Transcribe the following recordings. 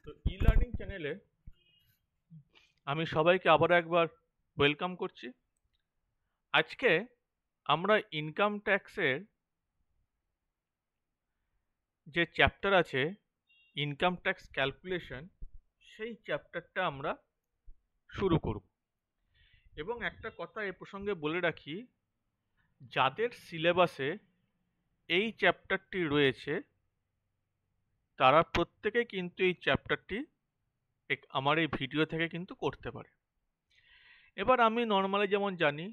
তো e learning চ্যানেলে আমি সবাইকে আবার একবার ওয়েলকাম করছি। আজকে আমরা ইনকাম ট্যাক্সের যে চ্যাপ্টার আছে, ইনকাম ট্যাক্স ক্যালকুলেশন, সেই চ্যাপ্টারটা আমরা শুরু করব। এবং একটা কথা এ প্রসঙ্গে বলে রাখি, যাদের সিলেবাসে এই চ্যাপ্টারটি রয়েছে তারা প্রত্যেকে কিন্তু এই চ্যাপ্টারটি আমার এই ভিডিও থেকে কিন্তু করতে পারে। এবার আমি নর্মালি যেমন জানি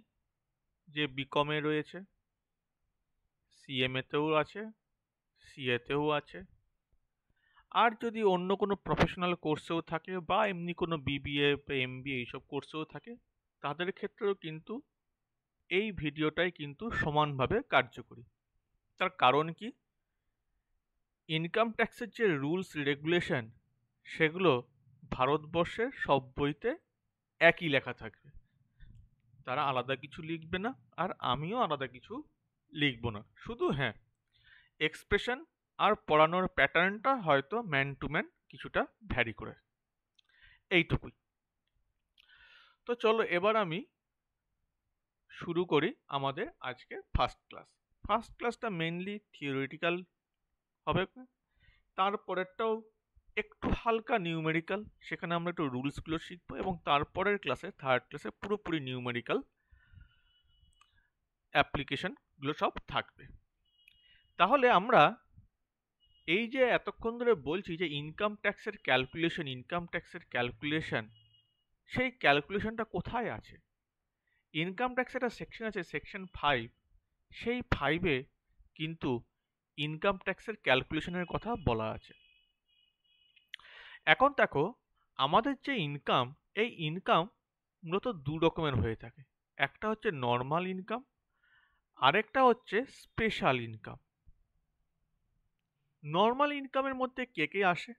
যে বিকমে রয়েছে, সিএমএতেও আছে, সিএতেও আছে, আর যদি অন্য কোনো প্রফেশনাল কোর্সেও থাকে বা এমনি কোনো বিবিএ বা এমবিএ এইসব কোর্সেও থাকে, তাদের ক্ষেত্রেও কিন্তু এই ভিডিওটাই কিন্তু সমানভাবে কার্যকরী। তার কারণ কি, ইনকাম ট্যাক্সের যে রুলস রেগুলেশন, সেগুলো ভারতবর্ষের সব বইতে একই লেখা থাকবে। তারা আলাদা কিছু লিখবে না, আর আমিও আলাদা কিছু লিখব না। শুধু হ্যাঁ, এক্সপ্রেশন আর পড়ানোর প্যাটার্নটা হয়তো ম্যান টু ম্যান কিছুটা ভ্যারি করে, এইটুকুই। তো চলো এবার আমি শুরু করি আমাদের আজকে ফার্স্ট ক্লাস। ফার্স্ট ক্লাসটা মেনলি থিওরিটিক্যাল হবে, তারপরেরটাও একটু হালকা নিউমেরিক্যাল, সেখানে আমরা একটু রুলসগুলো শিখবো, এবং তারপরের ক্লাসে থার্ড ক্লাসে পুরোপুরি নিউমেরিক্যাল অ্যাপ্লিকেশনগুলো সব থাকবে। তাহলে আমরা এই যে এতক্ষণ ধরে বলছি যে ইনকাম ট্যাক্সের ক্যালকুলেশন, সেই ক্যালকুলেশনটা কোথায় আছে? ইনকাম ট্যাক্সের একটা সেকশন আছে, সেকশন 5। সেই 5-এ কিন্তু ইনকাম ট্যাক্সের ক্যালকুলেশনের কথা বলা আছে। এখন দেখো, আমাদের যে ইনকাম, এই ইনকাম মূলত দু রকমের হয়ে থাকে। একটা হচ্ছে নর্মাল ইনকাম, আরেকটা হচ্ছে স্পেশাল ইনকাম। নর্মাল ইনকামের মধ্যে কে কে আসে?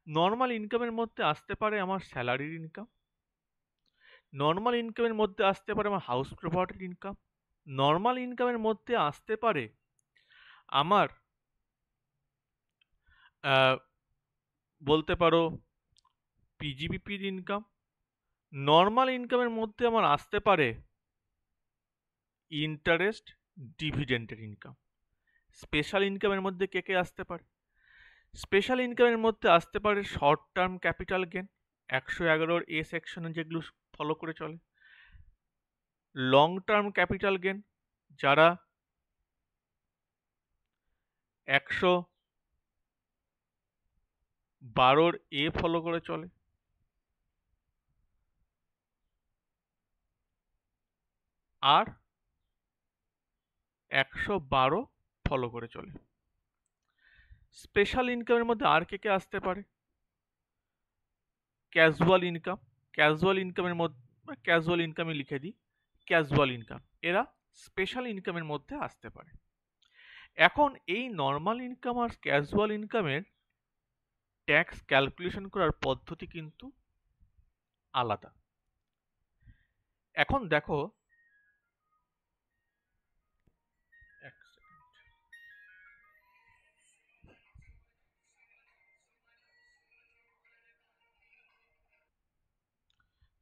নর্মাল ইনকামের মধ্যে আসতে পারে আমার স্যালারির ইনকাম, নর্মাল ইনকামের মধ্যে আসতে পারে আমার হাউস প্রপার্টির ইনকাম, নর্মাল ইনকামের মধ্যে আসতে পারে আমার বলতে পারো পিজিবিপির ইনকাম, নর্মাল ইনকামের মধ্যে আমার আসতে পারে ইন্টারেস্ট, ডিভিডেন্ডের ইনকাম। স্পেশাল ইনকামের মধ্যে কে কে আসতে পারে? স্পেশাল ইনকামের মধ্যে আসতে পারে শর্ট টার্ম ক্যাপিটাল গেন, 111 এ সেকশনে যেগুলো ফলো করে চলে। লং টার্ম ক্যাপিটাল গেন, যারা 112 এ ফলো করে চলে। আর 112 ফলো করে চলে। স্পেশাল ইনকামের মধ্যে আর কে কে আসতে পারে? ক্যাজুয়াল ইনকাম, ক্যাজুয়াল ইনকামের মধ্যে, ক্যাজুয়াল ইনকামে লিখে দিই, ক্যাজুয়াল ইনকাম, এরা স্পেশাল ইনকামের মধ্যে আসতে পারে। এখন এই নর্মাল ইনকাম আর ক্যাজুয়াল ইনকামের ট্যাক্স ক্যালকুলেশন করার পদ্ধতি কিন্তু আলাদা। এখন দেখো, এক সেকেন্ড।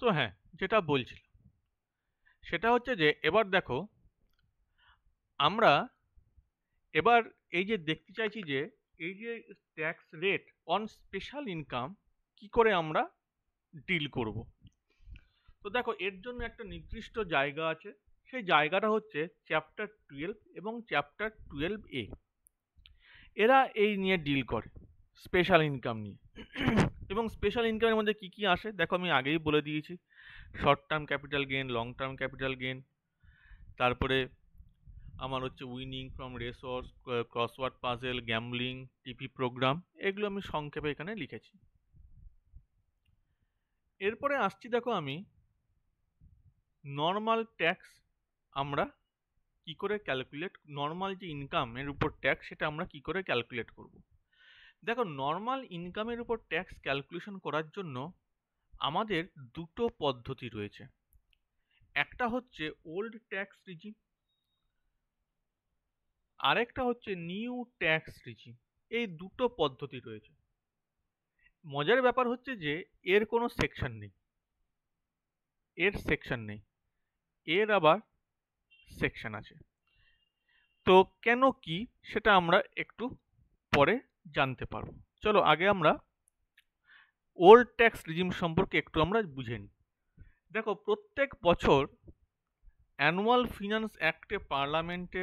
তো হ্যাঁ, যেটা বলছিলাম সেটা হচ্ছে যে এবার দেখো, আমরা এবার এই যে দেখতে চাইছি যে এই যে tax rate on special income কি করে আমরা ডিল করব। তো দেখো, এর জন্য একটা নির্দিষ্ট জায়গা আছে। সেই জায়গাটা হচ্ছে চ্যাপ্টার 12 এবং চ্যাপ্টার 12A। এরা এই নিয়ে ডিল করে, স্পেশাল ইনকাম নিয়ে। এবং স্পেশাল ইনকামের মধ্যে কি কি আসে দেখো, আমি আগেই বলে দিয়েছি। Short term capital gain, long term capital gain, তারপরে আমার হচ্ছে winning from racehorses, crossword puzzle, gambling, TV program, এগুলো আমি সংক্ষেপে এখানে লিখেছি। এরপরে আসছি দেখো, আমি নর্মাল ট্যাক্স আমরা কি করে ক্যালকুলেট, নর্মাল যে ইনকামের উপর ট্যাক্স সেটা আমরা কি করে ক্যালকুলেট করব। দেখো, নর্মাল ইনকামের উপর ট্যাক্স ক্যালকুলেশন করার জন্য আমাদের দুটো পদ্ধতি রয়েছে। একটা হচ্ছে ওল্ড ট্যাক্স রিজিম, আরেকটা হচ্ছে নিউ ট্যাক্স রিজিম। এই দুটো পদ্ধতি রয়েছে। মজার ব্যাপার হচ্ছে যে এর কোনো সেকশন নেই, এর আবার সেকশন আছে। তো কেন কি সেটা আমরা একটু পরে জানতে পারবো। চলো আগে আমরা ওল্ড ট্যাক্স রিজিম সম্পর্কে একটু আমরা বুঝে নিই। দেখো, প্রত্যেক বছর অ্যানুয়াল ফিনান্স অ্যাক্টে পার্লামেন্টে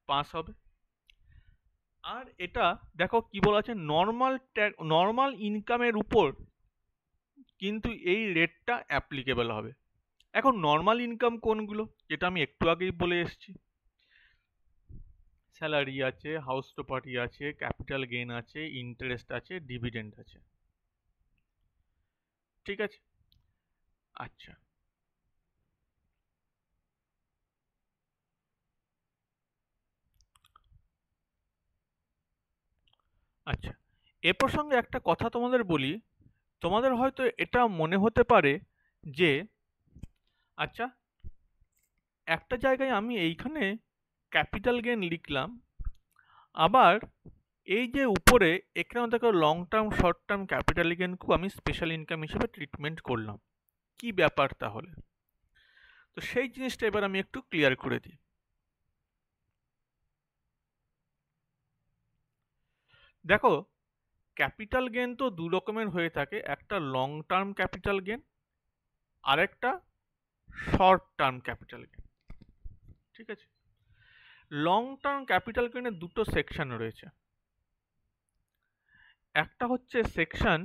পাস হবে। আর এটা দেখো কি বলা আছে, নর্মাল ইনকামের উপর কিন্তু এই রেটটা অ্যাপ্লিকেবল হবে। এখন নর্মাল ইনকাম কোনগুলো, যেটা আমি একটু আগেই বলে এসেছি, স্যালারি আছে, হাউস প্রপার্টি আছে, ক্যাপিটাল গেইন আছে, ইন্টারেস্ট আছে, ডিভিডেন্ড আছে। ঠিক আছে। আচ্ছা, আচ্ছা, এ প্রসঙ্গে একটা কথা তোমাদের বলি। তোমাদের হয়তো এটা মনে হতে পারে যে আচ্ছা, একটা জায়গায় আমি এইখানে ক্যাপিটাল গেইন লিখলাম, আবার এই যে উপরে এখানে দেখো long term short term capital গেইনকেও আমি স্পেশাল ইনকাম হিসেবে ট্রিটমেন্ট করলাম। কি ব্যাপার তাহলে? তো সেই জিনিসটা এবার আমি একটু ক্লিয়ার করে দিই। দেখো, ক্যাপিটাল গেইন তো দু রকমের হয়ে থাকে, একটা লং টার্ম ক্যাপিটাল গেইন আর একটা শর্ট টার্ম ক্যাপিটাল গেইন। ঠিক আছে। লং টার্ম ক্যাপিটাল গেইনের দুটো সেকশন রয়েছে, একটা হচ্ছে সেকশন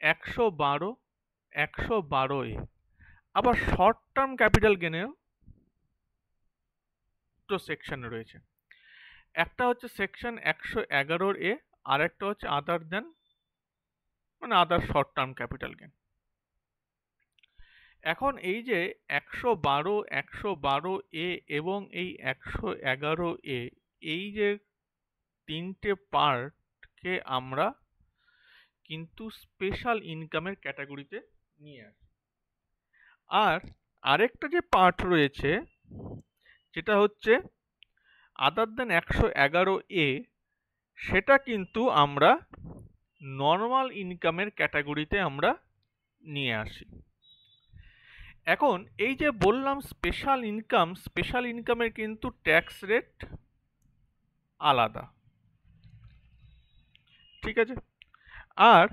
112 আবার শর্ট টার্ম ক্যাপিটাল গেইনেও দুটো সেকশন রয়েছে, একটা হচ্ছে সেকশন 111 আর একটা হচ্ছে আদার দেন, মানে আদার শর্ট টার্ম ক্যাপিটাল গেইন। এখন এই যে 112 এবং এই 111 এই যে তিনটে পার্টকে আমরা কিন্তু স্পেশাল ইনকামের ক্যাটাগরিতে নিয়ে আসি। আর আরেকটা যে পার্ট রয়েছে যেটা হচ্ছে আদার দেন 111 সেটা কিন্তু আমরা নর্মাল ইনকামের ক্যাটাগরিতে আমরা নিয়ে আসি। এখন এই যে বললাম স্পেশাল ইনকামের কিন্তু ট্যাক্স রেট আলাদা। ঠিক আছে। আর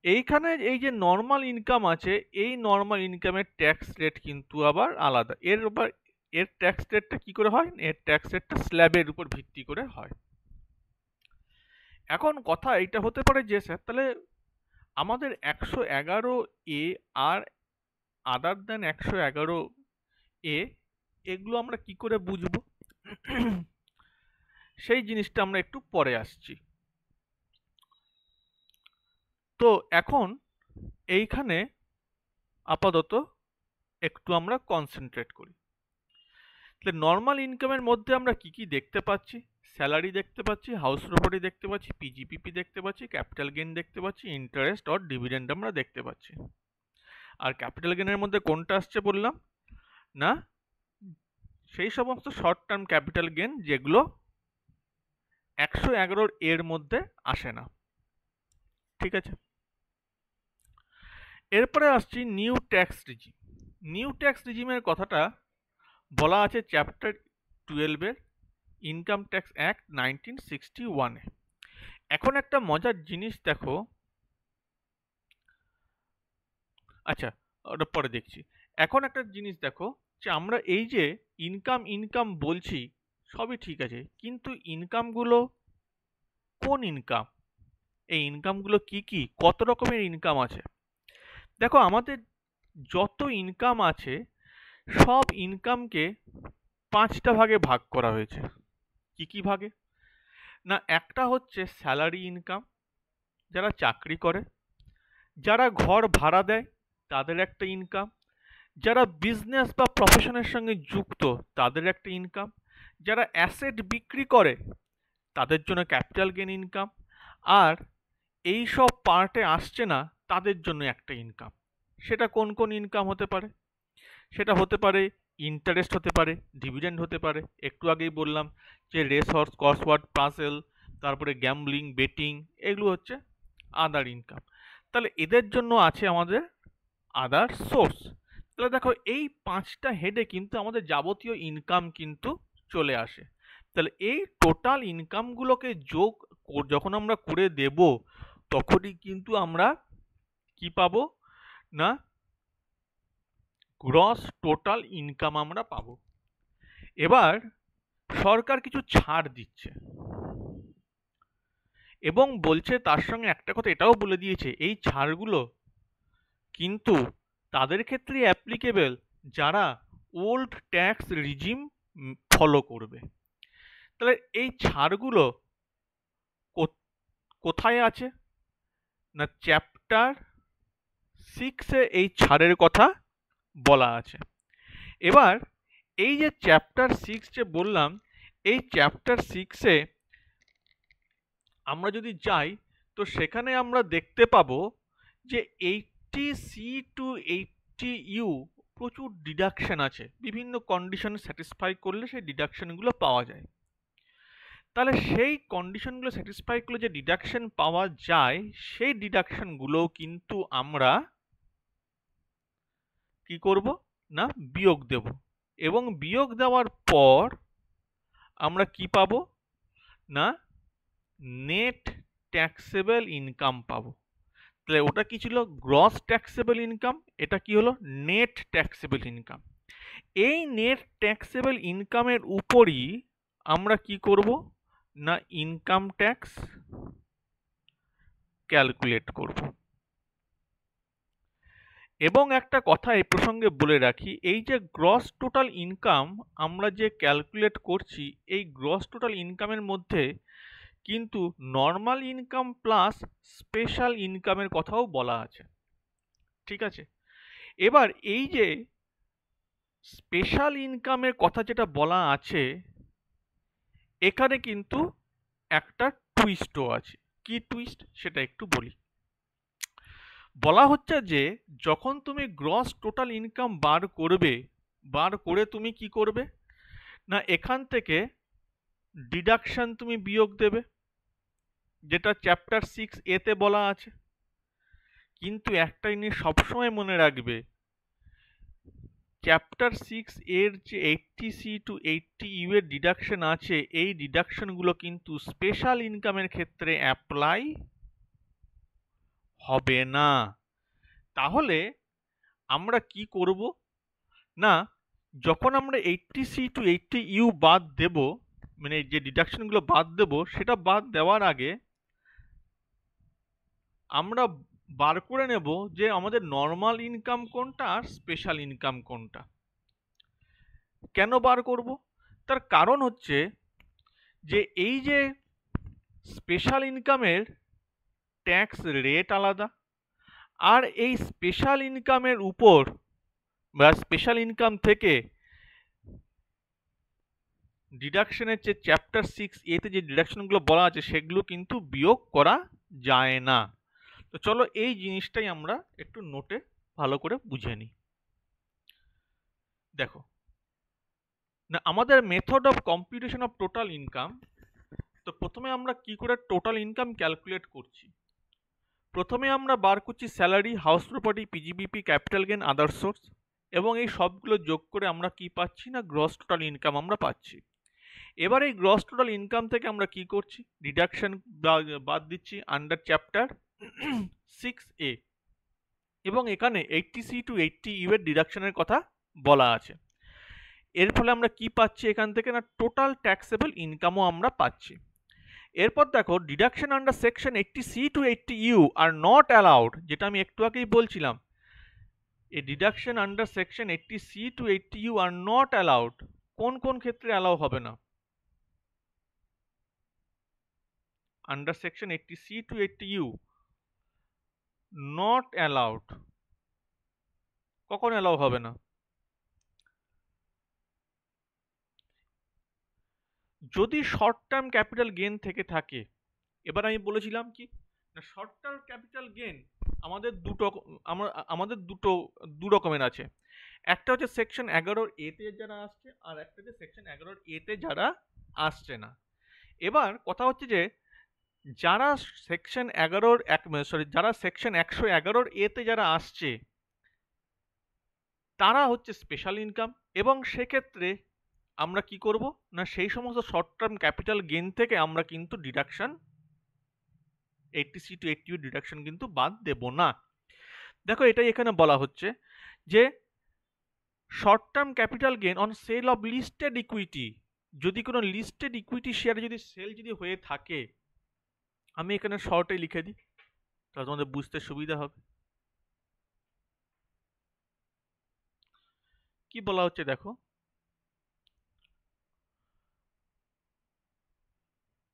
এইখানে এই যে নর্মাল ইনকাম আছে, এই নর্মাল ইনকামের ট্যাক্স রেট কিন্তু আবার আলাদা। এর ট্যাক্স রেটটা কি করে হয়? এর ট্যাক্স রেটটা স্ল্যাবের উপর ভিত্তি করে হয়। এখন কথা এইটা হতে পারে যে স্যার তাহলে আমাদের 111 আর আদার দেন 111 এগুলো আমরা কি করে বুঝবো? সেই জিনিসটা আমরা একটু পরে আসছি। তো এখন এইখানে আপাতত একটু আমরা কনসেন্ট্রেট করি। তাহলে নর্মাল ইনকামের মধ্যে আমরা কি কি দেখতে পাচ্ছি? স্যালারি দেখতে পাচ্ছি, হাউস প্রপার্টি দেখতে পাচ্ছি, পিজিপিপি দেখতে পাচ্ছি, ক্যাপিটাল গেইন দেখতে পাচ্ছি, ইন্টারেস্ট অর ডিভিডেন্ড আমরা দেখতে পাচ্ছি। আর ক্যাপিটাল গেইনের মধ্যে কোনটা আসছে বললাম না, সেই সমস্ত শর্ট টার্ম ক্যাপিটাল গেইন যেগুলো 111 মধ্যে আসে না। ঠিক আছে। এরপরে আসছি new tax regime. New tax রিজিমের কথাটা বলা আছে চ্যাপ্টার 12 ইনকাম ট্যাক্স অ্যাক্ট 1961 এখন একটা মজার জিনিস দেখো, আচ্ছা ওটা পরে দেখছি। এখন একটা জিনিস দেখো যে আমরা এই যে ইনকাম বলছি সবই ঠিক আছে, কিন্তু ইনকামগুলো কোন ইনকাম? এই ইনকামগুলো কি কি, কত রকমের ইনকাম আছে? দেখো, আমাদের যত ইনকাম আছে সব ইনকামকে 5টা ভাগে ভাগ করা হয়েছে। কি কি ভাগে? না, একটা হচ্ছে স্যালারি ইনকাম, যারা চাকরি করে, যারা ঘর ভাড়া দেয় তাদের একটা ইনকাম, যারা বিজনেস বা প্রফেশনের সঙ্গে যুক্ত তাদের একটা ইনকাম, যারা অ্যাসেট বিক্রি করে তাদের জন্য ক্যাপিটাল গেইন ইনকাম, আর এই সব পার্টে আসছে না তাদের জন্য একটা ইনকাম। সেটা কোন কোন ইনকাম হতে পারে? সেটা হতে পারে ইন্টারেস্ট, হতে পারে ডিভিডেন্ড, হতে পারে একটু আগেই বললাম যে রেস হর্স, কসওয়ার্ড, পাসেল, তারপরে গ্যাম্বলিং, বেটিং, এগুলো হচ্ছে আদার ইনকাম। তাহলে এদের জন্য আছে আমাদের আদার সোর্স। তাহলে দেখো এই 5টা হেডে কিন্তু আমাদের যাবতীয় ইনকাম কিন্তু চলে আসে। তাহলে এই টোটাল ইনকামগুলোকে যোগ যখন আমরা করে দেব, তখনই কিন্তু আমরা কি পাবো না গ্রস টোটাল ইনকাম আমরা পাবো। এবার সরকার কিছু ছাড় দিচ্ছে এবং বলছে, তার সঙ্গে একটা কথা এটাও বলে দিয়েছে, এই ছাড়গুলো কিন্তু তাদের ক্ষেত্রে অ্যাপ্লিকেবল যারা ওল্ড ট্যাক্স রিজিম ফলো করবে। তাহলে এই ছাড়গুলো কোথায় আছে না চ্যাপ্টার 6-এ এই ছাড়ের কথা বলা আছে। এবার এই যে চ্যাপ্টার 6 যে বললাম, এই চ্যাপ্টার 6-এ আমরা যদি যাই তো সেখানে আমরা দেখতে পাবো যে 80C টু 80U প্রচুর ডিডাকশন আছে, বিভিন্ন কন্ডিশন স্যাটিসফাই করলে সেই ডিডাকশনগুলো পাওয়া যায়। তাহলে সেই কন্ডিশনগুলো স্যাটিসফাই করলে যে ডিডাকশন পাওয়া যায়, সেই ডিডাকশনগুলো কিন্তু আমরা কি করব না বিয়োগ দেব, এবং বিয়োগ দেওয়ার পর আমরা কি পাবো না নেট ট্যাক্সেবল ইনকাম পাবো। তাহলে ওটা কি ছিল গ্রস ট্যাক্সেবল ইনকাম, এটা কি হলো নেট ট্যাক্সেবল ইনকাম। এই নেট ট্যাক্সেবল ইনকামের উপরই আমরা কি করব না ইনকাম ট্যাক্স ক্যালকুলেট করব। এবং একটা কথা এই প্রসঙ্গে বলে রাখি, এই যে গ্রস টোটাল ইনকাম আমরা যে ক্যালকুলেট করছি, এই গ্রস টোটাল ইনকামের মধ্যে কিন্তু নর্মাল ইনকাম প্লাস স্পেশাল ইনকামের কথাও বলা আছে, ঠিক আছে। এবার এই যে স্পেশাল ইনকামের কথা যেটা বলা আছে, এখানে কিন্তু একটা টুইস্টও আছে। কি টুইস্ট সেটা একটু বলি। বলা হচ্ছে যে যখন তুমি গ্রস টোটাল ইনকাম বার করবে, বার করে তুমি কি করবে না এখান থেকে ডিডাকশন তুমি বিয়োগ দেবে, যেটা চ্যাপ্টার 6A-তে বলা আছে। কিন্তু একটা জিনিস সবসময় মনে রাখবে, চ্যাপ্টার 6 এর যে 80C টু 80U এর ডিডাকশন আছে, এই ডিডাকশনগুলো কিন্তু স্পেশাল ইনকামের ক্ষেত্রে অ্যাপ্লাই হবে না। তাহলে আমরা কি করব না যখন আমরা 80C টু 80U বাদ দেব, মানে যে ডিডাকশনগুলো বাদ দেব, সেটা বাদ দেওয়ার আগে আমরা বার করে নেব যে আমাদের নর্মাল ইনকাম কোনটা আর স্পেশাল ইনকাম কোনটা। কেন বার করব? তার কারণ হচ্ছে যে এই যে স্পেশাল ইনকামের ট্যাক্স রেট আলাদা, আর এই স্পেশাল ইনকামের উপর বা স্পেশাল ইনকাম থেকে ডিডাকশনের যে চ্যাপ্টার 6A-তে যে ডিডাকশনগুলো বলা আছে সেগুলো কিন্তু বিয়োগ করা যায় না। তো চলো এই জিনিসটাই আমরা একটু নোটে ভালো করে বুঝে নিই। দেখো না আমাদের method of computation of total income, তো প্রথমে আমরা কি করে টোটাল ইনকাম ক্যালকুলেট করছি। প্রথমে আমরা বার করছি salary, house property, PGBP, capital gain, other source, এবং এই সবগুলো যোগ করে আমরা কি পাচ্ছি না গ্রস টোটাল ইনকাম আমরা পাচ্ছি। এবার এই গ্রস টোটাল ইনকাম থেকে আমরা কি করছি ডিডাকশন বাদ দিচ্ছি আন্ডার চ্যাপ্টার 6A, এবং এখানে 80C টু 80U এর ডিডাকশনের কথা বলা আছে। এর ফলে আমরা কি পাচ্ছি এখান থেকে না টোটাল ট্যাক্সেবল ইনকামও আমরা পাচ্ছি। এরপর দেখো deduction under section 80C to 80U are not allowed, যেটা আমি একটু আগেই বলছিলাম, এই deduction under section 80C to 80U are not allowed কোন কোন ক্ষেত্রে অ্যালাউ হবে না? Under section 80C to 80U not allowed, কখন অ্যালাউ হবে না? যদি শর্ট টার্ম ক্যাপিটাল গেন থেকে থাকে। এবার আমি বলেছিলাম কি না শর্ট টার্ম ক্যাপিটাল গেন আমাদের দু রকমের আছে। একটা হচ্ছে সেকশন 11A-তে যারা আসছে, আর একটা হচ্ছে সেকশন 11A-তে যারা আসছে না। এবার কথা হচ্ছে যে যারা সেকশন 11-র যারা সেকশন 111-র এতে যারা আসছে তারা হচ্ছে স্পেশাল ইনকাম, এবং সেক্ষেত্রে আমরা কি করব না সেই সমস্ত শর্ট টার্ম ক্যাপিটাল গেইন থেকে আমরা কিন্তু deduction 80C to 80U deduction কিন্তু বাদ দেব না। দেখো এটাই এখানে বলা হচ্ছে যে short term capital gain on sell of listed equity, যদি কোনো লিস্টেড ইকুইটি শেয়ারে যদি সেল যদি হয়ে থাকে, আমি এখানে শর্টে লিখে দিই তাহলে তোমাদের বুঝতে সুবিধা হবে। কি বলা হচ্ছে দেখো,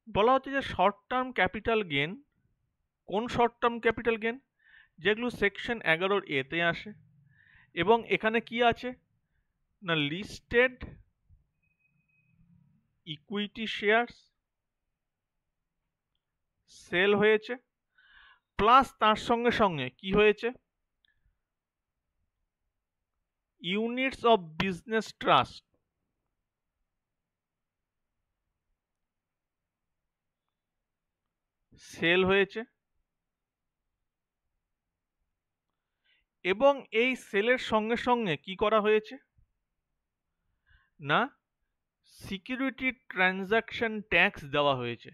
বলা হচ্ছে যে শর্ট টার্ম ক্যাপিটাল গেইন, কোন শর্ট টার্ম ক্যাপিটাল গেইন, যেগুলো সেকশন 11-র এতে আসে এবং এখানে কি আছে না লিস্টেড ইকুইটি শেয়ারস সেল হয়েছে, প্লাস তার সঙ্গে সঙ্গে কি হয়েছে units of business trust sell হয়েছে, এবং এই সেলের সঙ্গে সঙ্গে কি করা হয়েছে না সিকিউরিটি ট্রানজাকশন ট্যাক্স দেওয়া হয়েছে।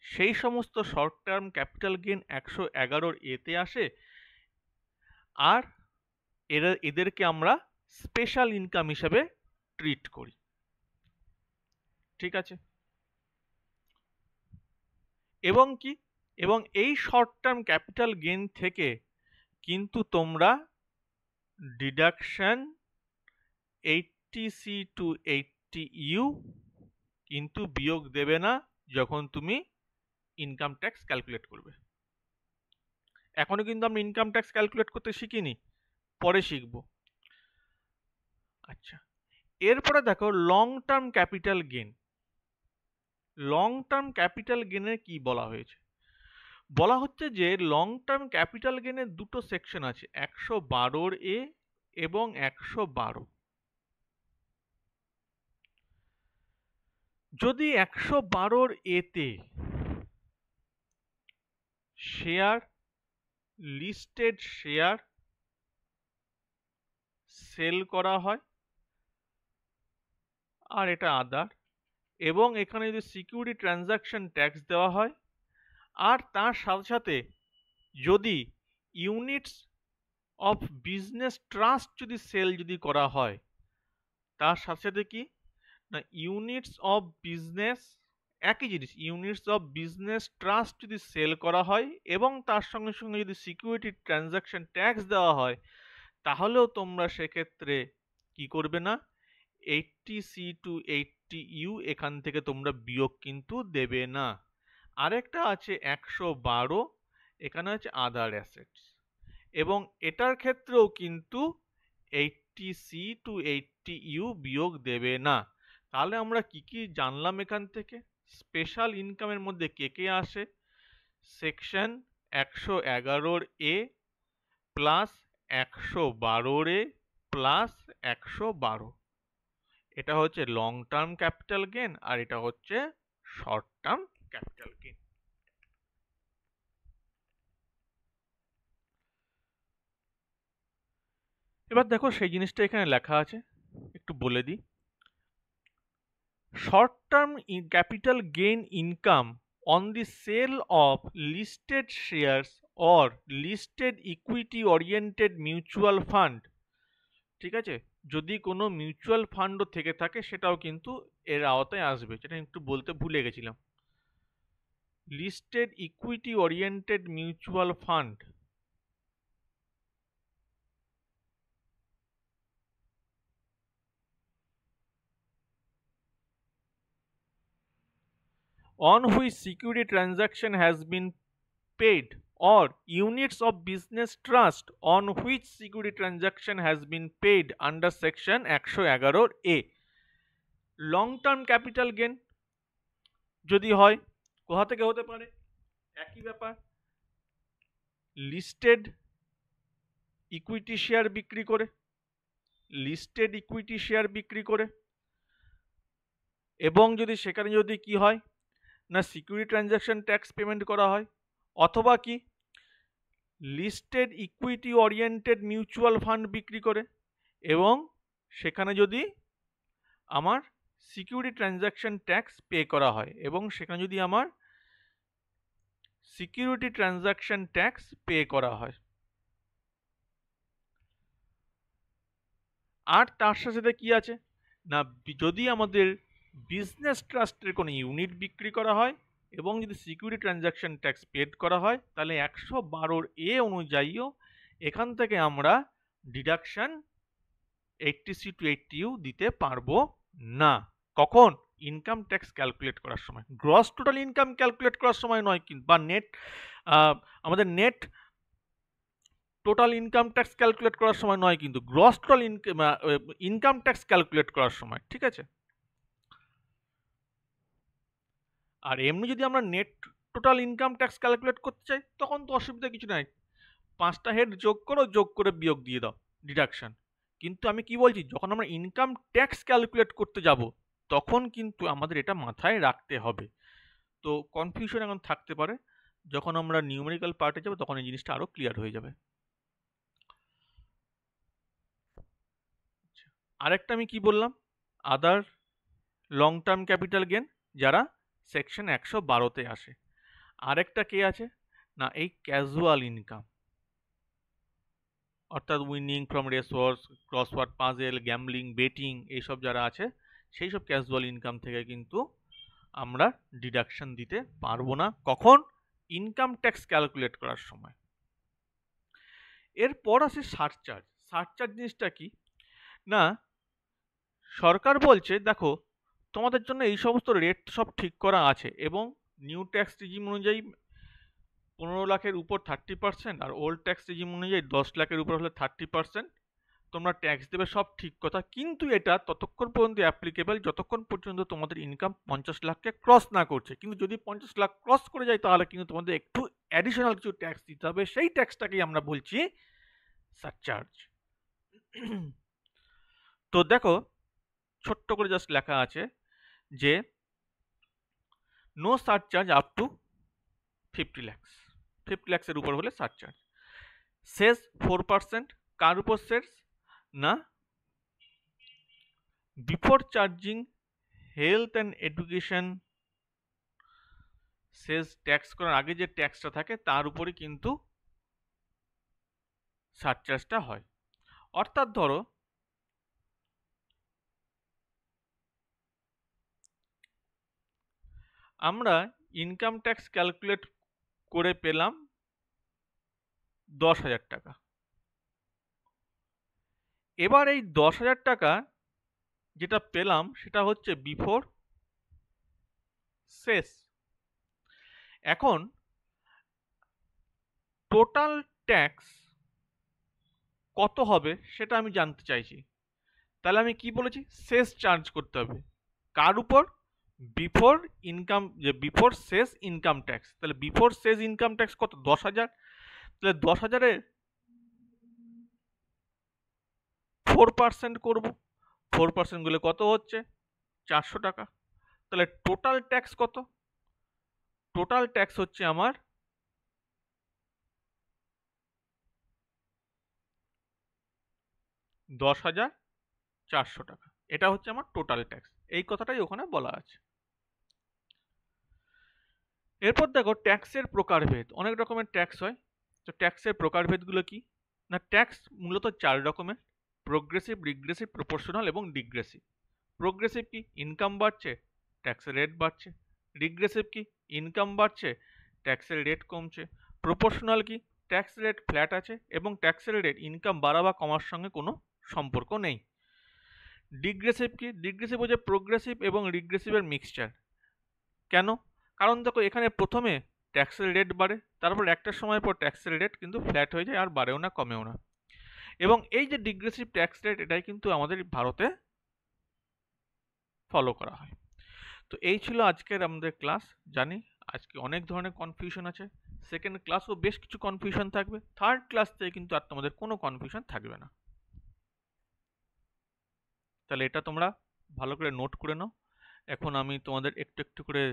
সেই সমস্ত শর্ট টার্ম ক্যাপিটাল গেইন 111-র এতে আসে, আর এদেরকে আমরা স্পেশাল ইনকাম হিসেবে ট্রিট করি। ঠিক আছে, এবং কি এবং এই শর্ট টার্ম ক্যাপিটাল গেইন থেকে কিন্তু তোমরা ডিডাকশন 80C to 80U কিন্তু বিয়োগ দেবে না যখন তুমি ইনকাম ট্যাক্স ক্যালকুলেট করবে। এখনো কিন্তু আমরা ইনকাম ট্যাক্স ক্যালকুলেট করতে শিখিনি, পরে শিখব। আচ্ছা, এরপরে দেখো long term capital gain. Long term capital গেইনের কি বলা হয়েছে, বলা হচ্ছে যে লং টার্ম ক্যাপিটাল গেইনের দুটো সেকশন আছে, 112-র এ এবং 112। যদি 112-র এতে শেয়ার লিস্টেড শেয়ার সেল করা হয়, আর এটা আদার, এবং এখানে যদি সিকিউরিটি ট্রানজাকশন ট্যাক্স দেওয়া হয়, আর তার সাথে সাথে যদি ইউনিটস অফ বিজনেস ট্রাস্ট যদি সেল যদি করা হয়, তার সাথে সাথে কি না ইউনিটস অফ বিজনেস, একই জিনিস, ইউনিটস অফ বিজনেস ট্রাস্ট যদি সেল করা হয় এবং তার সঙ্গে সঙ্গে যদি সিকিউরিটি ট্রানজাকশন ট্যাক্স দেওয়া হয়, তাহলেও তোমরা সেক্ষেত্রে কি করবে না 80C to 80U এখান থেকে তোমরা বিয়োগ কিন্তু দেবে না। আরেকটা আছে 112, এখানে আছে আদার অ্যাসেটস, এবং এটার ক্ষেত্রেও কিন্তু 80C to 80U বিয়োগ দেবে না। তাহলে আমরা কি কি জানলাম এখান থেকে, স্পেশাল ইনকামের মধ্যে কে কে আসে, সেকশন 111-র এ প্লাস 112-র এ প্লাস 112, এটা হচ্ছে লং টার্ম ক্যাপিটাল গেইন আর এটা হচ্ছে শর্ট টার্ম ক্যাপিটাল গেইন। এবার দেখো সেই জিনিসটা এখানে লেখা আছে, একটু বলে দিই। Short term capital gain income on the sale of listed shares or listed equity oriented mutual fund, ঠিক আছে, যদি কোনো মিউচুয়াল ফান্ডও থেকে থাকে সেটাও কিন্তু এর আওতায় আসবে, যেটা একটু বলতে ভুলে গেছিলাম। Listed equity oriented mutual fund on which security transaction has been paid, or units of business trust on which security transaction has been paid under section 111A। Long term capital gain যদি হয় কোথা থেকে হতে পারে, একই ব্যাপার, listed equity share বিক্রি করে, লিস্টেড ইকুইটি শেয়ার বিক্রি করে, এবং যদি সেখানে যদি কি হয় না সিকিউরিটি ট্রানজ্যাকশন ট্যাক্স পেমেন্ট করা হয়, অথবা কি listed equity oriented mutual fund বিক্রি করে এবং সেখানে যদি আমার সিকিউরিটি ট্রানজ্যাকশন ট্যাক্স পে করা হয় এবং সেখানে যদি আমার সিকিউরিটি ট্রানজ্যাকশন ট্যাক্স পে করা হয়। আর তার সাথে কি আছে না, যদি আমাদের বিজনেস ট্রাস্টের কোনো ইউনিট বিক্রি করা হয় এবং যদি সিকিউরিটি ট্রানজ্যাকশন ট্যাক্স পেড করা হয়, তাহলে 112(a) অনুযায়ীও এখান থেকে আমরা ডিডাকশন 80C to 80U দিতে পারবো না। কখন? ইনকাম ট্যাক্স ক্যালকুলেট করার সময়, গ্রস টোটাল ইনকাম ক্যালকুলেট করার সময় নয় কিন্তু, বা নেট আমাদের net total income tax calculate করার সময় নয় কিন্তু, gross total income tax calculate করার সময়, ঠিক আছে? আর এমনি যদি আমরা net total income tax calculate করতে চাই তখন তো অসুবিধা কিছু নাই, 5টা হেড যোগ করো, যোগ করে বিয়োগ দিয়ে দাও ডিডাকশন। কিন্তু আমি কি বলছি, যখন আমরা ইনকাম ট্যাক্স ক্যালকুলেট করতে যাব তখন কিন্তু আমাদের এটা মাথায় রাখতে হবে। তো কনফিউশন এখন থাকতে পারে, যখন আমরা নিউমেরিক্যাল পার্টে যাব তখন এই জিনিসটা আরো ক্লিয়ার হয়ে যাবে। আরেকটা আমি কি বললাম, other long term capital gain, যারা সেকশন 112-তে আসে। আরেকটা কে আছে না, এই ক্যাজুয়াল ইনকাম, অর্থাৎ winning from racehorses, crossword puzzle, gambling, betting, এইসব যারা আছে সেই সব ক্যাজুয়াল ইনকাম থেকে কিন্তু আমরা ডিডাকশন দিতে পারবো না। কখন? ইনকাম ট্যাক্স ক্যালকুলেট করার সময়। এরপর আসে সারচার্জ। সারচার্জ জিনিসটা কি না, সরকার বলছে দেখো তোমাদের জন্য এই সমস্ত রেট সব ঠিক করা আছে এবং নিউ ট্যাক্স রেজিম অনুযায়ী 15 লাখের উপর 30% আর ওল্ড ট্যাক্স রেজিম অনুযায়ী 10 লাখের উপর হলে 30% তোমরা ট্যাক্স দেবে, সব ঠিক কথা, কিন্তু এটা ততক্ষণ পর্যন্ত অ্যাপ্লিকেবল যতক্ষণ পর্যন্ত তোমাদের ইনকাম 50 লাখকে ক্রস না করছে। কিন্তু যদি 50 লাখ ক্রস করে যায় তাহলে কিন্তু তোমাদের একটু অ্যাডিশনাল কিছু ট্যাক্স দিতে হবে, সেই ট্যাক্সটাকেই আমরা বলছি সারচার্জ। তো দেখো ছোট্ট করে জাস্ট লেখা আছে যে no surcharge up to 50 lakhs, 50 lakhs-এর উপর হলে সারচার্জ। সেস 4%, কার উপর সেস না, before charging health and education cess tax করার আগে যে ট্যাক্সটা থাকে তার উপরে কিন্তু সারচার্জটা হয়। অর্থাৎ ধরো আমরা ইনকাম ট্যাক্স ক্যালকুলেট করে পেলাম 10,000 টাকা। এবার এই 10,000 টাকা যেটা পেলাম সেটা হচ্ছে বিফোর সেস। এখন টোটাল ট্যাক্স কত হবে সেটা আমি জানতে চাইছি। তাহলে আমি কি বলেছি, সেস চার্জ করতে হবে কার উপর, বিফোর ইনকাম, যে বিফোর সেস ইনকাম ট্যাক্স। তাহলে বিফোর সেস ইনকাম ট্যাক্স কত, 10,000। তাহলে 10,000-এর 4% করবো, 4% গুলো কত হচ্ছে 400 টাকা। তাহলে টোটাল ট্যাক্স কত, টোটাল ট্যাক্স হচ্ছে আমার 10,400 টাকা। এটা হচ্ছে আমার টোটাল ট্যাক্স, এই কথাটাই ওখানে বলা আছে। এরপর দেখো ট্যাক্সের প্রকারভেদ, অনেক রকমের ট্যাক্স হয়। তো ট্যাক্সের প্রকারভেদগুলো কি না, ট্যাক্স মূলত 4 রকমের, প্রোগ্রেসিভ, রিগ্রেসিভ, প্রপোর্শনাল এবং ডিগ্রেসিভ। প্রোগ্রেসিভ কি, ইনকাম বাড়ছে ট্যাক্সের রেট বাড়ছে। রিগ্রেসিভ কি, ইনকাম বাড়ছে ট্যাক্সের রেট কমছে। প্রপোর্শনাল কি, ট্যাক্স রেট ফ্ল্যাট আছে এবং ট্যাক্সের রেট ইনকাম বাড়া বা কমার সঙ্গে কোনো সম্পর্ক নেই। ডিগ্রেসিভ কি, ডিগ্রেসিভ হচ্ছে প্রোগ্রেসিভ এবং রিগ্রেসিভের মিক্সচার। কেন? কারণ দেখো এখানে প্রথমে ট্যাক্সের রেট বাড়ে, তারপর একটা সময় পর ট্যাক্সের রেট কিন্তু ফ্ল্যাট হয়ে যায়, আর বাড়েও না কমেও না। এবং এই যে ডিগ্রেসিভ ট্যাক্স রেট, এটাই কিন্তু আমাদের ভারতে ফলো করা হয়। তো এই ছিল আজকের আমাদের ক্লাস। জানি আজকে অনেক ধরনের কনফিউশন আছে, সেকেন্ড ক্লাসও বেশ কিছু কনফিউশন থাকবে, থার্ড ক্লাস থেকে কিন্তু আর তোমাদের কোনো কনফিউশন থাকবে না। তাহলে এটা তোমরা ভালো করে নোট করে নাও। এখন আমি তোমাদের একটু একটু করে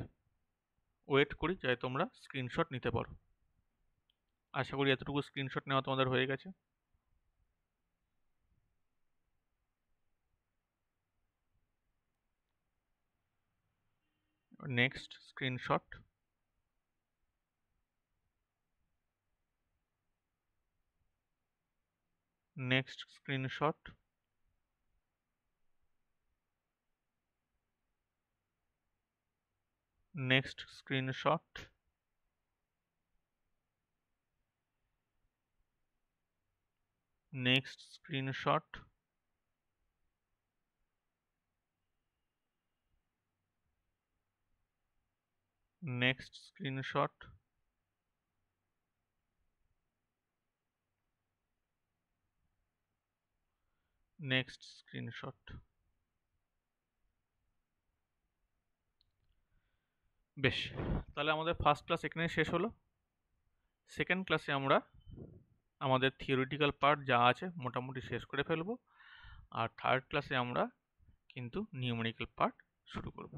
ওয়েট করি যাতে তোমরা স্ক্রিনশট নিতে পারো। আশা করি এতটুকু স্ক্রিনশট নেওয়া তোমাদের হয়ে গেছে। Next screenshot. Next screenshot. Next screenshot. Next screenshot. Next screenshot. Next screenshot. বেশ, তাহলে আমাদের ফার্স্ট ক্লাস এখানে শেষ হলো। সেকেন্ড ক্লাসে আমরা আমাদের থিওরিটিক্যাল পার্ট যা আছে মোটামুটি শেষ করে ফেলবো, আর থার্ড ক্লাসে আমরা কিন্তু নিউমেরিক্যাল পার্ট শুরু করব।